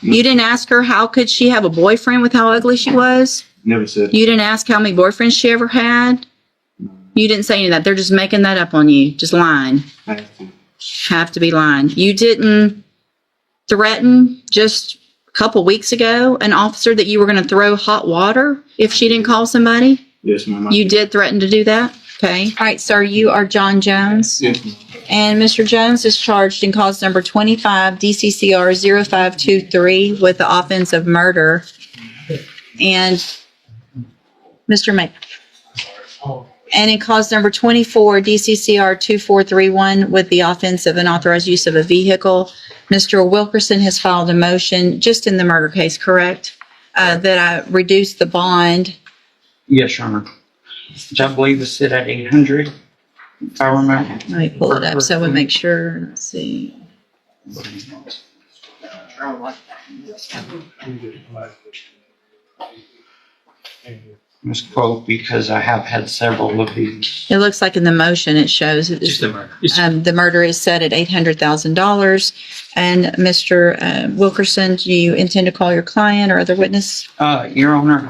You didn't ask her how could she have a boyfriend with how ugly she was? Never said. You didn't ask how many boyfriends she ever had? You didn't say any of that. They're just making that up on you. Just lying. I have to. Have to be lying. You didn't threaten just a couple weeks ago an officer that you were going to throw hot water if she didn't call somebody? Yes, ma'am. You did threaten to do that? Okay. All right, sir. You are John Jones. Yes, ma'am. And Mr. Jones is charged in cause number 25 DCCR 0523 with the offense of murder. And Mr. May. And in cause number 24 DCCR 2431 with the offense of unauthorized use of a vehicle. Mr. Wilkerson has filed a motion just in the murder case, correct? That I reduce the bond. Yes, Your Honor. Which I believe is set at 800, if I remember. Let me pull it up so we make sure. Let's see. Misquote because I have had several of these. It looks like in the motion it shows Just the murder. the murder is set at $800,000. And Mr. Wilkerson, do you intend to call your client or other witness? Your Honor,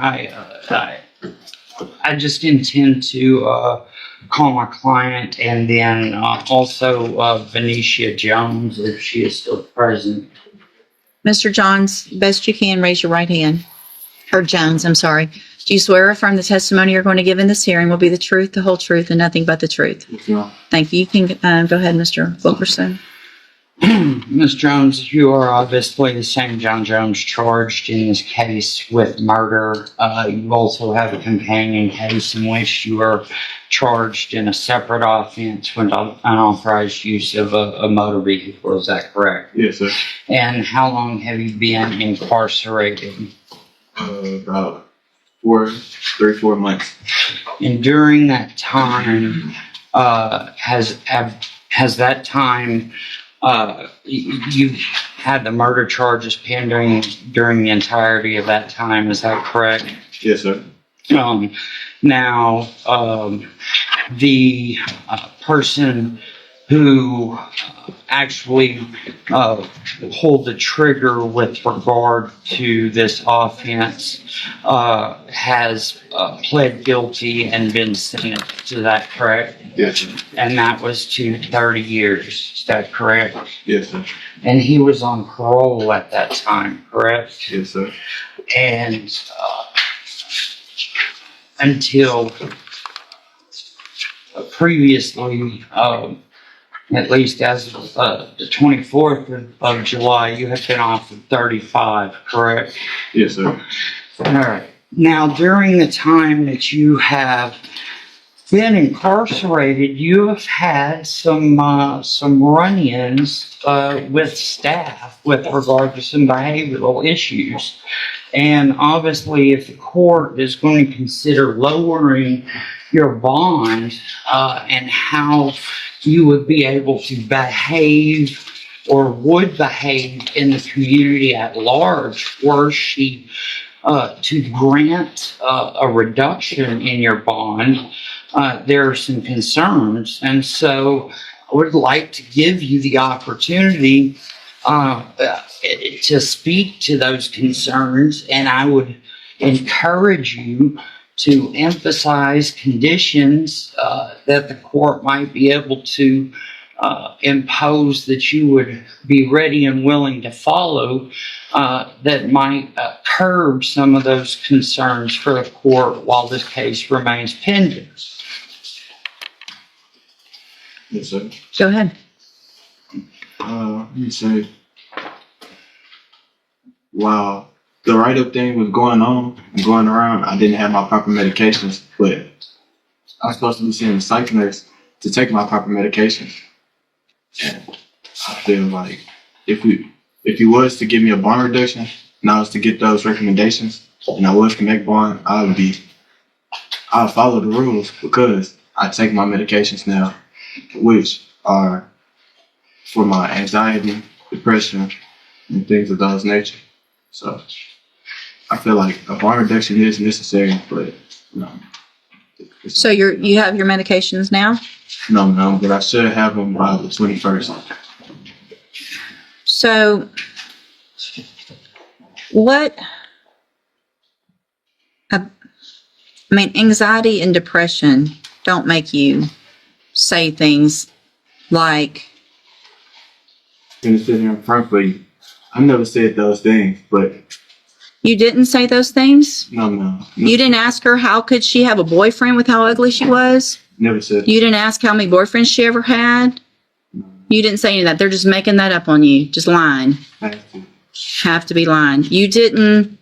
I just intend to call my client and then also Venetia Jones if she is still present. Mr. Johns, best you can, raise your right hand. Or Jones, I'm sorry. Do you swear or affirm the testimony you're going to give in this hearing will be the truth, the whole truth, and nothing but the truth? Yes, ma'am. Thank you. You can go ahead, Mr. Wilkerson. Ms. Jones, you are obviously the same John Jones charged in this case with murder. You also have a companion case in which you are charged in a separate offense with unauthorized use of a motor vehicle. Is that correct? Yes, sir. And how long have you been incarcerated? About 4 months. And during that time, has that time you had the murder charges pending during the entirety of that time? Is that correct? Yes, sir. Now, the person who actually pulled the trigger with regard to this offense has pled guilty and been sentenced. Is that correct? Yes, sir. And that was to 30 years. Is that correct? Yes, sir. And he was on parole at that time, correct? Yes, sir. And until previously, at least as of the 24th of July, you have been off of 35, correct? Yes, sir. All right. Now, during the time that you have been incarcerated, you have had some run-ins with staff with regard to some behavioral issues. And obviously, if the court is going to consider lowering your bond and how you would be able to behave or would behave in the community at large, were she to grant a reduction in your bond, there are some concerns. And so I would like to give you the opportunity to speak to those concerns, and I would encourage you to emphasize conditions that the court might be able to impose that you would be ready and willing to follow that might curb some of those concerns for the court while this case remains pending. Yes, sir. Go ahead. Let me say, while the write-up thing was going on and going around, I didn't have my proper medications, but I was supposed to be seeing a psych nurse to take my proper medications. And I feel like if he was to give me a bond reduction and I was to get those recommendations and I was to make bond, I'll follow the rules because I take my medications now, which are for my anxiety, depression, and things of those nature. So I feel like a bond reduction is necessary, but no. So you have your medications now? No, but I should have them by the 21st. So What, I mean, anxiety and depression don't make you say things like, And sit here in front of you. I never said those things, but you didn't say those things? no. You didn't ask her how could she have a boyfriend with how ugly she was? Never said. You didn't ask how many boyfriends she ever had? You didn't say any of that. They're just making that up on you. Just lying. Have to be lying. You didn't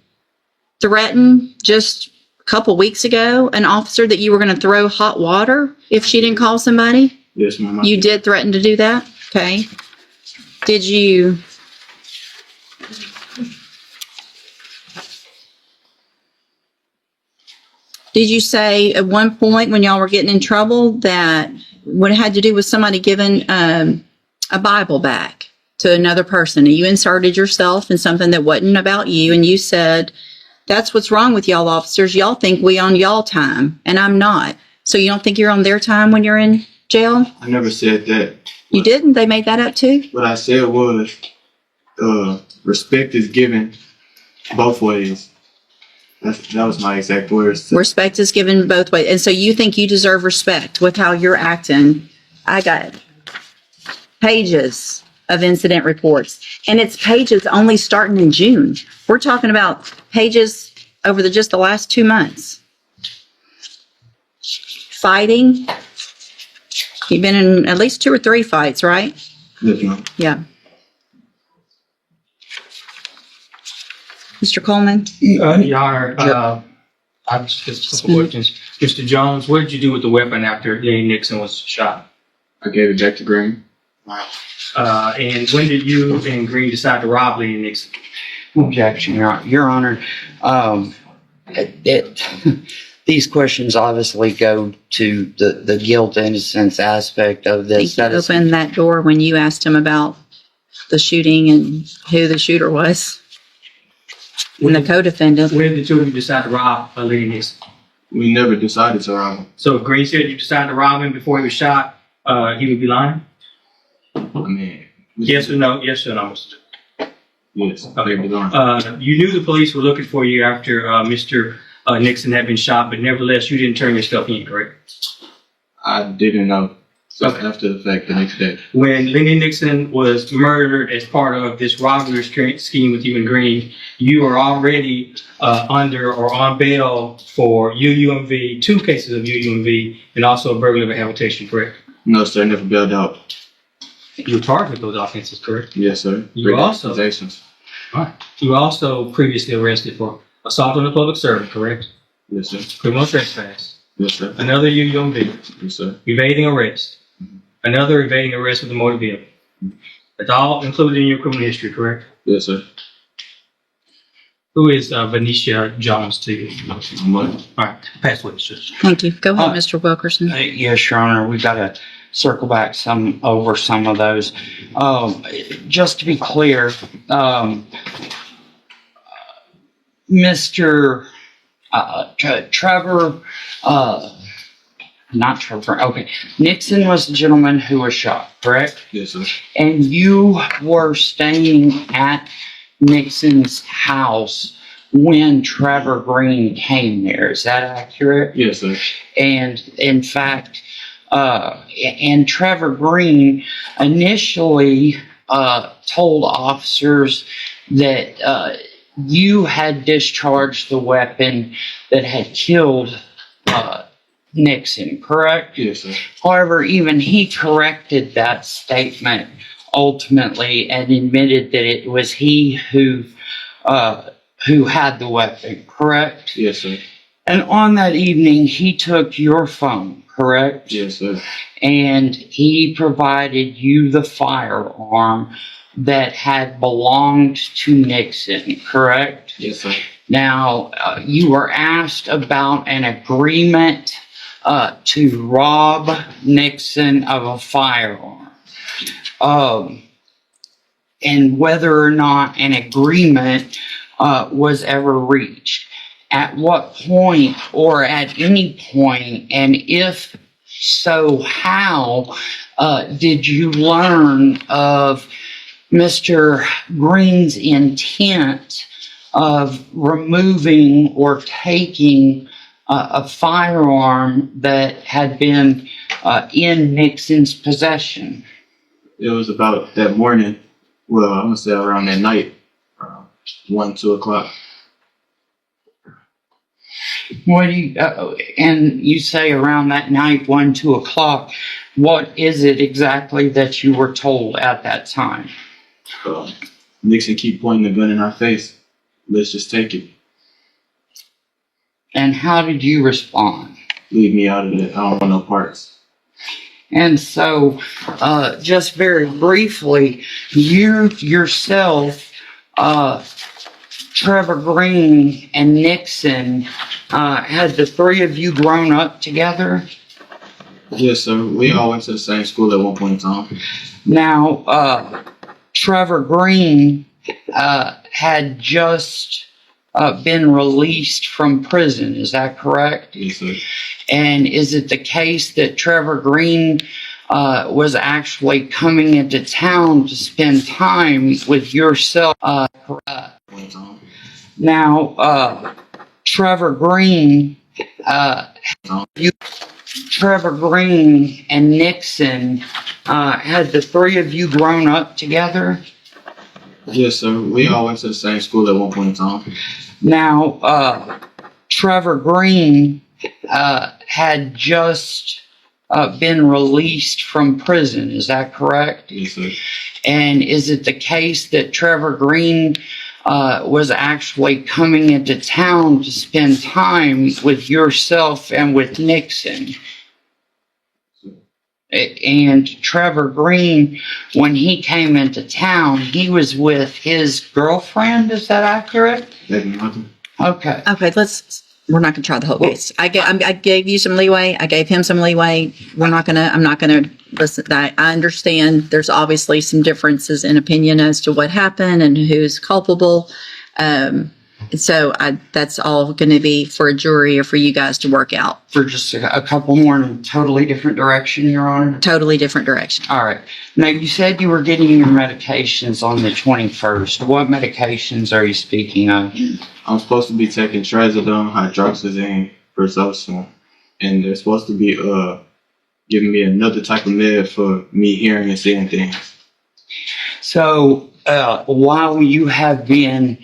threaten just a couple weeks ago an officer that you were going to throw hot water if she didn't call somebody? Yes, ma'am. You did threaten to do that? Okay. Did you... Did you say at one point when y'all were getting in trouble that what it had to do with somebody giving a Bible back to another person, and you inserted yourself in something that wasn't about you, and you said, that's what's wrong with y'all officers. Y'all think we on y'all time, and I'm not. So you don't think you're on their time when you're in jail? I never said that. You didn't? They made that up too? What I said was, respect is given both ways. That was my exact words. Respect is given both ways. And so you think you deserve respect with how you're acting. I got pages of incident reports. And it's pages only starting in June. We're talking about pages over just the last 2 months. Fighting. You've been in at least 2 or 3 fights, right? Yes, ma'am. Yeah. Mr. Coleman? Your Honor, I've just a couple questions. Mr. Jones, what did you do with the weapon after Lenny Nixon was shot? I gave it back to Green. And when did you and Green decide to rob Lenny Nixon? Objection, Your Honor. These questions obviously go to the guilt innocence aspect of I this. think you opened that door when you asked him about the shooting and who the shooter was. And the co-defendant. When did the two of you decide to rob Lenny Nixon? We never decided to rob him. So if Green said you decided to rob him before he was shot, he would be lying? I mean, Yes or no? Yes or no, Mr. yes. Okay. They'd be lying. You knew the police were looking for you after Mr. Nixon had been shot, but nevertheless, you didn't turn yourself in, correct? I didn't know. So Okay. after the fact, the next day. When Lenny Nixon was murdered as part of this robbery scheme with you and Green, you were already under or on bail for UUMV, 2 cases of UUMV, and also a burglary of a habitation, correct? No, sir. Never bailed out. You were charged with those offenses, correct? Yes, sir. You Breaking also- accusations. You were also previously arrested for assault on a public servant, correct? Yes, sir. Criminal trespass, Yes, sir. another UUMV, Yes, sir. evading arrest, another evading arrest with a motor vehicle. That's all included in your criminal history, correct? Yes, sir. Who is Venetia Jones to you? What? All right, pass witness, Judge. Thank you. Go ahead, Mr. Wilkerson. Yes, Your Honor, we got to circle back over some of those. Just to be clear, Mr. Trevor, not Trevor, okay. Nixon was the gentleman who was shot, correct? Yes, sir. And you were staying at Nixon's house when Trevor Green came there. Is that accurate? Yes, sir. And in fact, and Trevor Green initially told officers that you had discharged the weapon that had killed Nixon, correct? Yes, sir. However, even he corrected that statement ultimately and admitted that it was he who had the weapon, correct? Yes, sir. And on that evening, he took your phone, correct? Yes, sir. And he provided you the firearm that had belonged to Nixon, correct? Yes, sir. Now, you were asked about an agreement to rob Nixon of a firearm. And whether or not an agreement was ever reached. At what point or at any point, and if so, how did you learn of Mr. Green's intent of removing or taking a firearm that had been in Nixon's possession? It was about that morning. Well, I'm gonna say around that night, 1, 2 o'clock. What do you, and you say around that night, 1, 2 o'clock, what is it exactly that you were told at that time? Nixon keep pointing the gun in our face. Let's just take it. And how did you respond? Leave me out of it. I don't want no parts. And so, just very briefly, you yourself, Trevor Green and Nixon, had the three of you grown up together? Yes, sir. We all went to the same school at one point in time. Now, Trevor Green had just been released from prison, is that correct? Yes, sir. And is it the case that Trevor Green was actually coming into town to spend time with yourself? Now, Trevor Green, Trevor Green and Nixon, had the three of you grown up together? Yes, sir. We all went to the same school at one point in time. Now, Trevor Green had just been released from prison, is that correct? Yes, sir. And is it the case that Trevor Green was actually coming into town to spend time with yourself and with Nixon? And Trevor Green, when he came into town, he was with his girlfriend, is that accurate? Okay. Okay, we're not gonna try the whole case. I gave you some leeway. I gave him some leeway. I'm not gonna listen. I understand there's obviously some differences in opinion as to what happened and who's culpable. So that's all going to be for a jury or for you guys to work out. For just a couple more in a totally different direction, Your Honor? Totally different direction. All right. Now, you said you were getting your medications on the 21st. What medications are you speaking of? I'm supposed to be taking trazodone, hydroxyzine, persosine, and they're supposed to be giving me another type of med for me hearing and seeing things. So, while you have been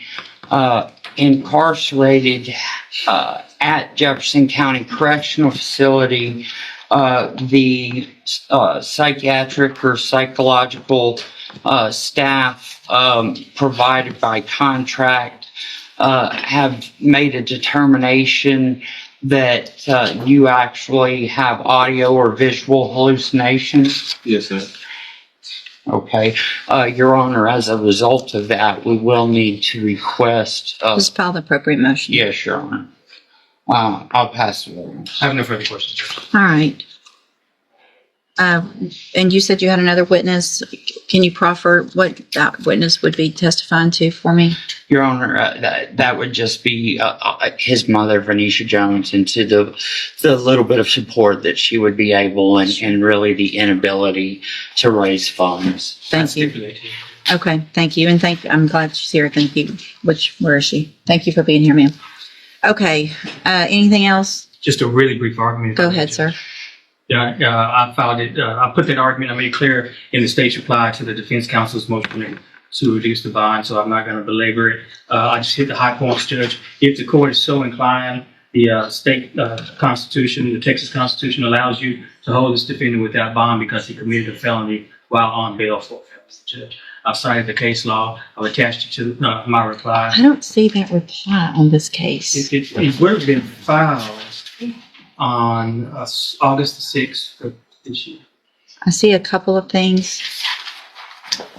incarcerated at Jefferson County Correctional Facility, the psychiatric or psychological staff provided by contract have made a determination that you actually have audio or visual hallucinations? Yes, sir. Okay. Your Honor, as a result of that, we will need to request... Just file the appropriate motion. Yes, Your Honor. I'll pass it over. I have no further questions, Judge. All right. And you said you had another witness. Can you proffer what that witness would be testifying to for me? Your Honor, that would just be his mother, Venetia Jones, and to the little bit of support that she would be able and really the inability to raise funds. Thank you. Okay, thank you. And I'm glad she's here. Thank you. Where is she? Thank you for being here, ma'am. Okay, anything else? Just a really brief argument. Go ahead, sir. Yeah, I filed it. I put that argument. I made clear in the state's reply to the defense counsel's motion to reduce the bond, so I'm not going to belabor it. I just hit the high points, Judge. If the court is so inclined, the state constitution, the Texas Constitution, allows you to hold this defendant without bond because he committed a felony while on bail for a felony, Judge. I've cited the case law. I've attached it to my reply. I don't see that reply on this case. It would have been filed on August the 6th of this year. I see a couple of things.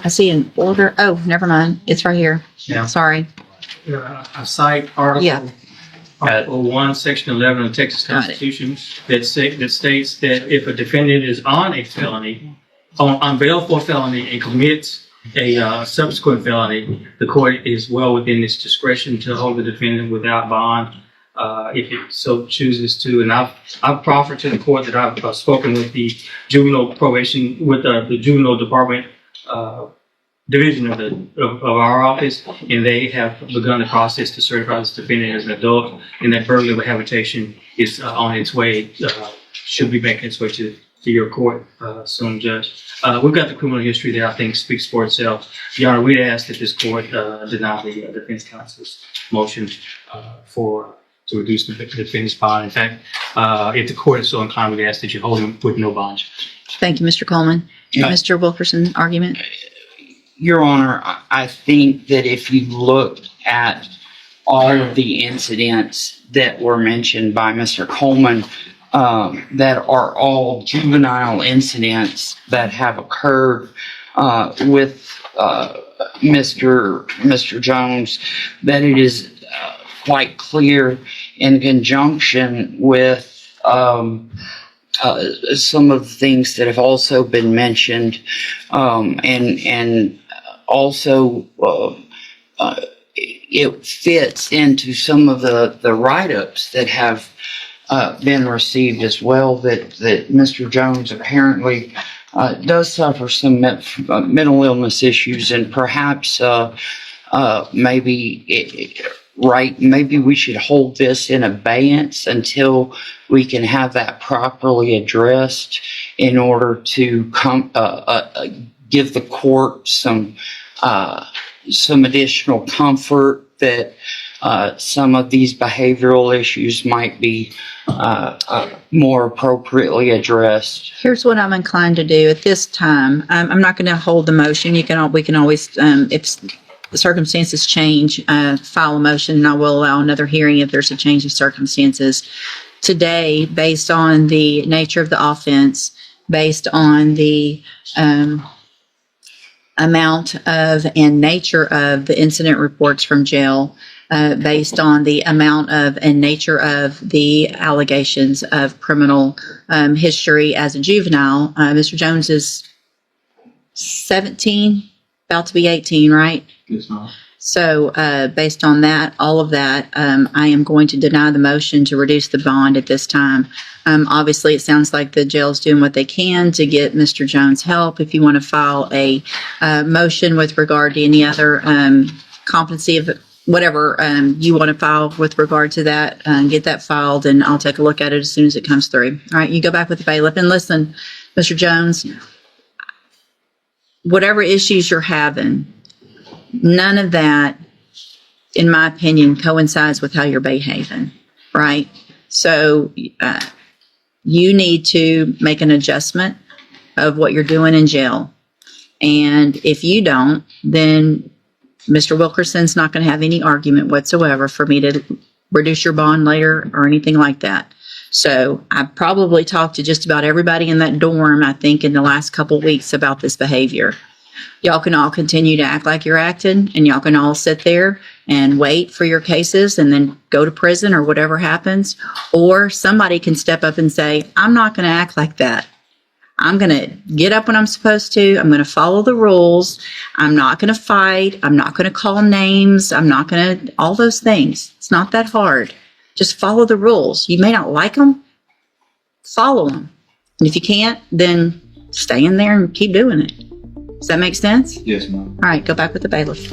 I see an order. Oh, never mind. It's right here. Yeah. Sorry. I cite Article 1, Section 11 of the Texas Constitution that states that if a defendant is on a felony, on bail for a felony and commits a subsequent felony, the court is well within its discretion to hold the defendant without bond if it so chooses to. And I've proffered to the court that I've spoken with the juvenile probation, with the juvenile department division of our office, and they have begun the process to certify this defendant as an adult, and that burglary rehabilitation is on its way, should be making its way to your court soon, Judge. We've got the criminal history that I think speaks for itself. Your Honor, we'd ask that this court deny the defense counsel's motion to reduce the defendant's bond. In fact, if the court is so inclined, we'd ask that you hold him with no bond. Thank you, Mr. Coleman. Mr. Wilkerson, argument? Your Honor, I think that if you look at all of the incidents that were mentioned by Mr. Coleman, that are all juvenile incidents that have occurred with Mr. Jones, that it is quite clear in conjunction with some of the things that have also been mentioned, and also it fits into some of the write-ups that have been received as well, that Mr. Jones apparently does suffer some mental illness issues, and perhaps maybe we should hold this in abeyance until we can have that properly addressed in order to give the court some additional comfort that some of these behavioral issues might be more appropriately addressed. Here's what I'm inclined to do at this time. I'm not going to hold the motion. We can always, if the circumstances change, file a motion, and I will allow another hearing if there's a change of circumstances. Today, based on the nature of the offense, based on the amount of and nature of the incident reports from jail, based on the amount of and nature of the allegations of criminal history as a juvenile, Mr. Jones is 17, about to be 18, right? Yes, ma'am. So based on that, all of that, I am going to deny the motion to reduce the bond at this time. Obviously, it sounds like the jail's doing what they can to get Mr. Jones help. If you want to file a motion with regard to any other competency of whatever you want to file with regard to that, get that filed, and I'll take a look at it as soon as it comes through. All right, you go back with the bailiff. And listen, Mr. Jones, whatever issues you're having, none of that, in my opinion, coincides with how you're behaving, right? So you need to make an adjustment of what you're doing in jail. And if you don't, then Mr. Wilkerson's not going to have any argument whatsoever for me to reduce your bond later or anything like that. So I've probably talked to just about everybody in that dorm, I think, in the last couple of weeks about this behavior. Y'all can all continue to act like you're acting, and y'all can all sit there and wait for your cases and then go to prison or whatever happens. Or somebody can step up and say, I'm not going to act like that. I'm going to get up when I'm supposed to. I'm going to follow the rules. I'm not going to fight. I'm not going to call names. I'm not going to, all those things. It's not that hard. Just follow the rules. You may not like them. Follow them. And if you can't, then stay in there and keep doing it. Does that make sense? Yes, ma'am. All right, go back with the bailiff.